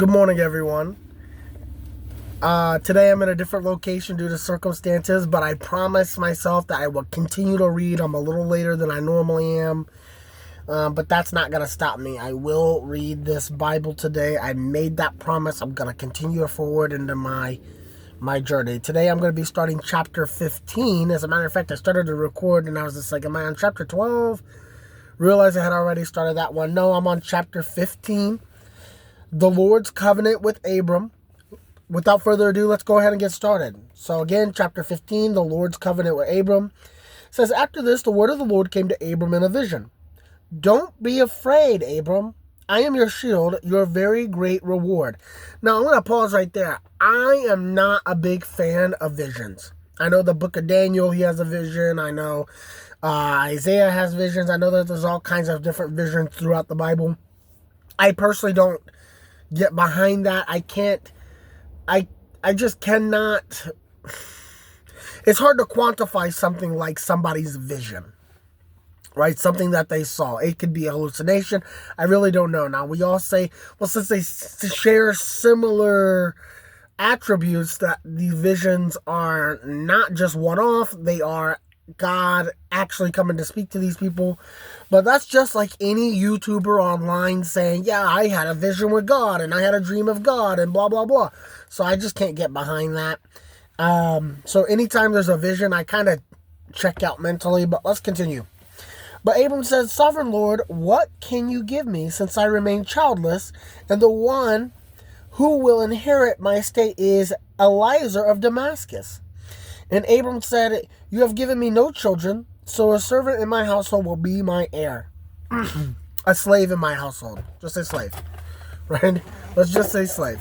Good morning, everyone. Today I'm in a different location due to circumstances, but I promised myself that I will continue to read. I'm a little later than I normally am, but that's not going to stop me. I will read this Bible today. I made that promise. I'm going to continue forward into my journey. Today I'm going to be starting chapter 15. As a matter of fact, I started to record and I was just like, am I on chapter 12? Realized I had already started that one. No, I'm on chapter 15. The Lord's covenant with Abram. Without further ado, let's go ahead and get started. So again, chapter 15, the Lord's covenant with Abram. It says, after this, the word of the Lord came to Abram in a vision. Don't be afraid, Abram. I am your shield, your very great reward. Now, I'm going to pause right there. I am not a big fan of visions. I know the book of Daniel, he has a vision. I know Isaiah has visions. I know that there's all kinds of different visions throughout the Bible. I personally don't get behind that. I just cannot. It's hard to quantify something like somebody's vision, right? Something that they saw. It could be a hallucination. I really don't know. Now, we all say, well, since they share similar attributes, that these visions are not just one-off, they are God actually coming to speak to these people. But that's just like any YouTuber online saying, yeah, I had a vision with God and I had a dream of God and blah, blah, blah. So I just can't get behind that. So anytime there's a vision, I kind of check out mentally, but let's continue. But Abram said, Sovereign Lord, what can you give me since I remain childless, and the one who will inherit my estate is Eliezer of Damascus? And Abram said, you have given me no children, so a servant in my household will be my heir. A slave in my household. Just say slave. Right? Let's just say slave.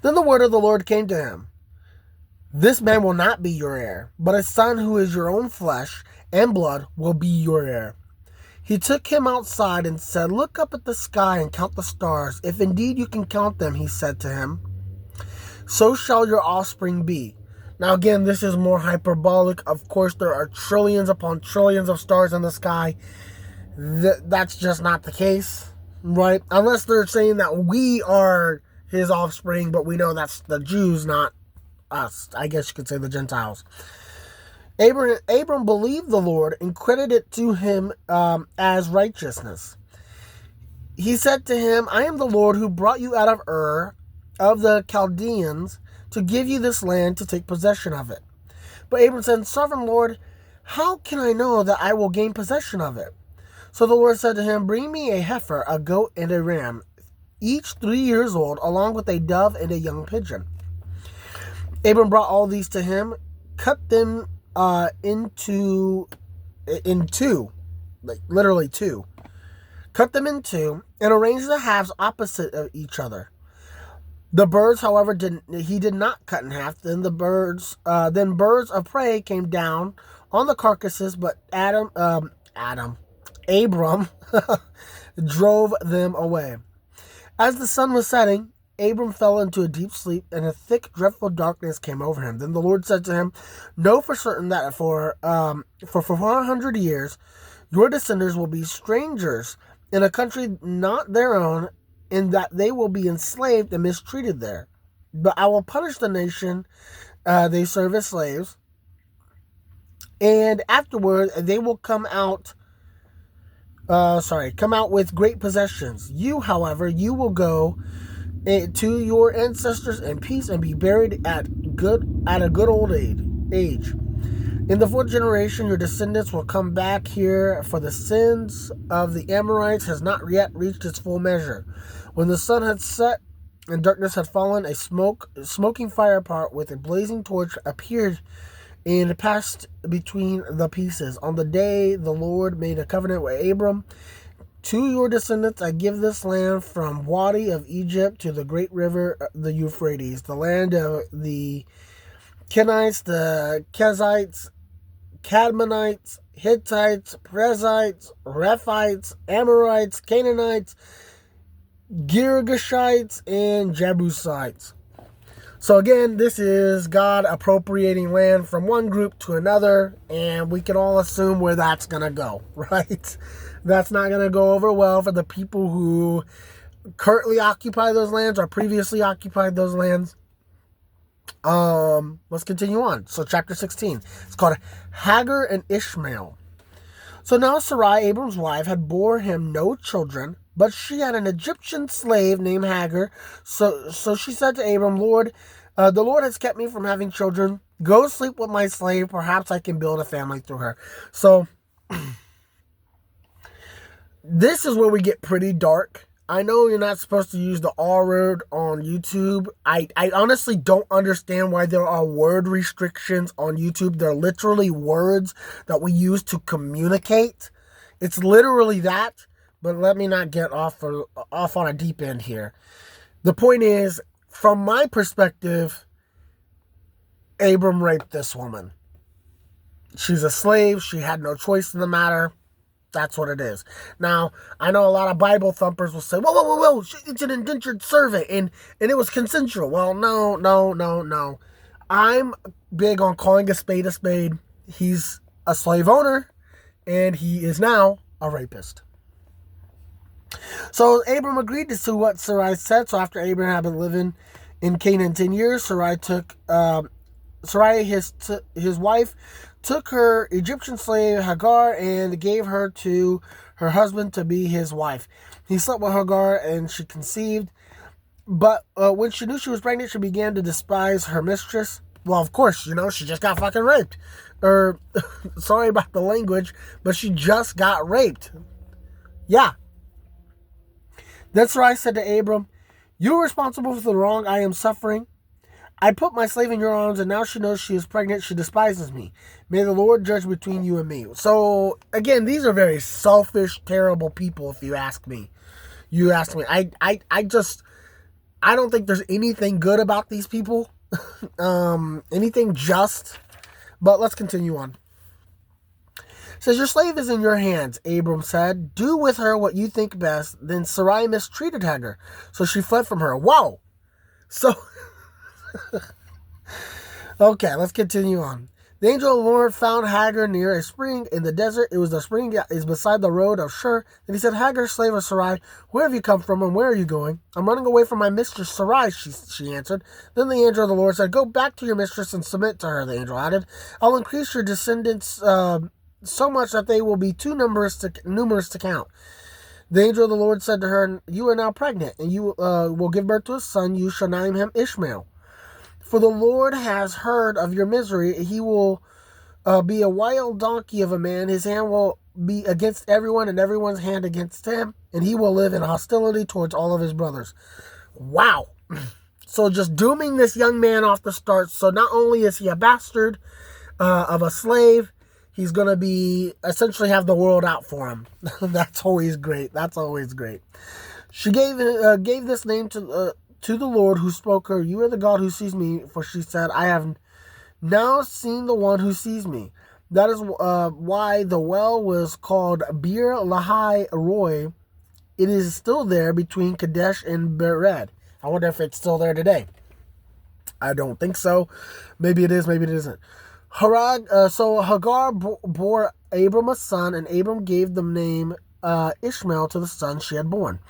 Then the word of the Lord came to him. This man will not be your heir, but a son who is your own flesh and blood will be your heir. He took him outside and said, look up at the sky and count the stars. If indeed you can count them, he said to him, so shall your offspring be. Now again, this is more hyperbolic. Of course, there are trillions upon trillions of stars in the sky. That's just not the case, right? Unless they're saying that we are his offspring, but we know that's the Jews, not us. I guess you could say the Gentiles. Abram believed the Lord and credited it to him as righteousness. He said to him, I am the Lord who brought you out of Ur of the Chaldeans to give you this land to take possession of it. But Abram said, Sovereign Lord, how can I know that I will gain possession of it? So the Lord said to him, bring me a heifer, a goat, and a ram, each 3 years old, along with a dove and a young pigeon. Abram brought all these to him, cut them in two, like literally two. Cut them in two, and arranged the halves opposite of each other. The birds, however, he did not cut in half. Then birds of prey came down on the carcasses, but Abram drove them away. As the sun was setting, Abram fell into a deep sleep, and a thick, dreadful darkness came over him. Then the Lord said to him, know for certain that for 400 years your descendants will be strangers in a country not their own, in that they will be enslaved and mistreated there. But I will punish the nation they serve as slaves, and afterward they will come out with great possessions. You, however, you will go to your ancestors in peace and be buried at a good old age. In the fourth generation, your descendants will come back here, for the sins of the Amorites has not yet reached its full measure. When the sun had set and darkness had fallen, a smoking fire pot with a blazing torch appeared and passed between the pieces. On the day the Lord made a covenant with Abram, to your descendants I give this land from Wadi of Egypt to the great river, the Euphrates, the land of the Kenites, the Kezites, Cadmonites, Hittites, Perizzites, Rephites, Amorites, Canaanites, Girgashites, and Jebusites. So again, this is God appropriating land from one group to another, and we can all assume where that's going to go, right? That's not going to go over well for the people who currently occupy those lands or previously occupied those lands. Let's continue on. So chapter 16. It's called Hagar and Ishmael. So now Sarai, Abram's wife, had bore him no children, but she had an Egyptian slave named Hagar. So she said to Abram, Lord, the Lord has kept me from having children. Go sleep with my slave. Perhaps I can build a family through her. So this is where we get pretty dark. I know you're not supposed to use the R word on YouTube. I honestly don't understand why there are word restrictions on YouTube. They're literally words that we use to communicate. It's literally that. But let me not get off on a deep end here. The point is, from my perspective, Abram raped this woman. She's a slave. She had no choice in the matter. That's what it is. Now, I know a lot of Bible thumpers will say, whoa, it's an indentured servant, and it was consensual. Well, no. I'm big on calling a spade a spade. He's a slave owner, and he is now a rapist. So Abram agreed to what Sarai said. So after Abram had been living in Canaan 10 years, Sarai, his wife, took her Egyptian slave Hagar and gave her to her husband to be his wife. He slept with Hagar and she conceived. But when she knew she was pregnant, she began to despise her mistress. Well, of course, she just got fucking raped. Sorry about the language, but she just got raped. Yeah. That's why I said to Abram, you are responsible for the wrong I am suffering. I put my slave in your arms, and now she knows she is pregnant. She despises me. May the Lord judge between you and me. So, again, these are very selfish, terrible people, if you ask me. I don't think there's anything good about these people. Anything just. But let's continue on. It says, your slave is in your hands, Abram said. Do with her what you think best. Then Sarai mistreated Hagar, so she fled from her. Wow. So... Okay, let's continue on. The angel of the Lord found Hagar near a spring in the desert. It was the spring that is beside the road of Shur. And he said, Hagar, slave of Sarai, where have you come from and where are you going? I'm running away from my mistress Sarai, she answered. Then the angel of the Lord said, go back to your mistress and submit to her. The angel added, I'll increase your descendants so much that they will be too numerous to count. The angel of the Lord said to her, you are now pregnant, and you will give birth to a son. You shall name him Ishmael. For the Lord has heard of your misery. He will be a wild donkey of a man. His hand will be against everyone and everyone's hand against him. And he will live in hostility towards all of his brothers. Wow. So just dooming this young man off the start. So not only is he a bastard of a slave, he's going to be essentially have the world out for him. That's always great. She gave this name to the Lord who spoke her, you are the God who sees me, for she said, I have now seen the one who sees me. That is why the well was called Bir Lahai Roi. It is still there between Kadesh and Bered. I wonder if it's still there today. I don't think so. Maybe it is, maybe it isn't. So Hagar bore Abram a son, and Abram gave the name Ishmael to the son she had born.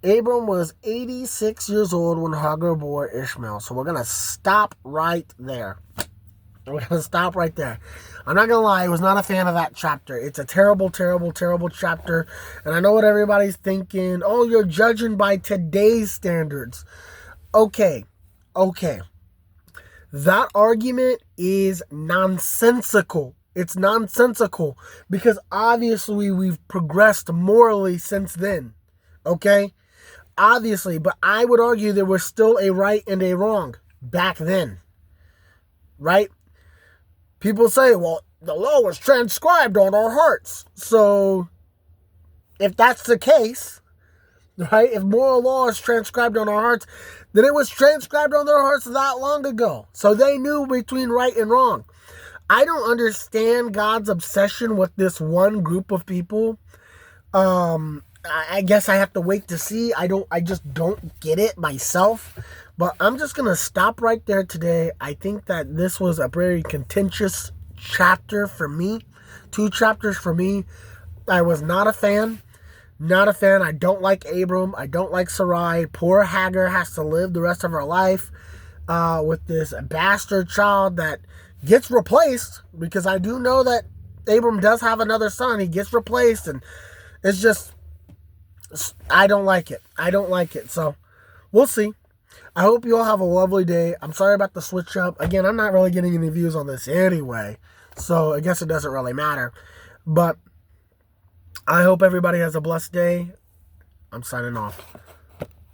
Abram was 86 years old when Hagar bore Ishmael. So we're going to stop right there. I'm not going to lie, I was not a fan of that chapter. It's a terrible, terrible, terrible chapter. And I know what everybody's thinking. Oh, you're judging by today's standards. Okay. That argument is nonsensical. It's nonsensical because obviously we've progressed morally since then. Okay? Obviously, but I would argue there was still a right and a wrong back then. Right? People say, well, the law was transcribed on our hearts. So, if that's the case, right? If moral law is transcribed on our hearts, then it was transcribed on their hearts that long ago. So they knew between right and wrong. I don't understand God's obsession with this one group of people. I guess I have to wait to see. I just don't get it myself. But I'm just going to stop right there today. I think that this was a very contentious chapter for me. 2 chapters for me. I was not a fan. Not a fan. I don't like Abram. I don't like Sarai. Poor Hagar has to live the rest of her life with this bastard child that gets replaced, because I do know that Abram does have another son. He gets replaced, and it's just, I don't like it. I don't like it. So we'll see. I hope you all have a lovely day. I'm sorry about the switch up. Again, I'm not really getting any views on this anyway, so I guess it doesn't really matter. But I hope everybody has a blessed day. I'm signing off.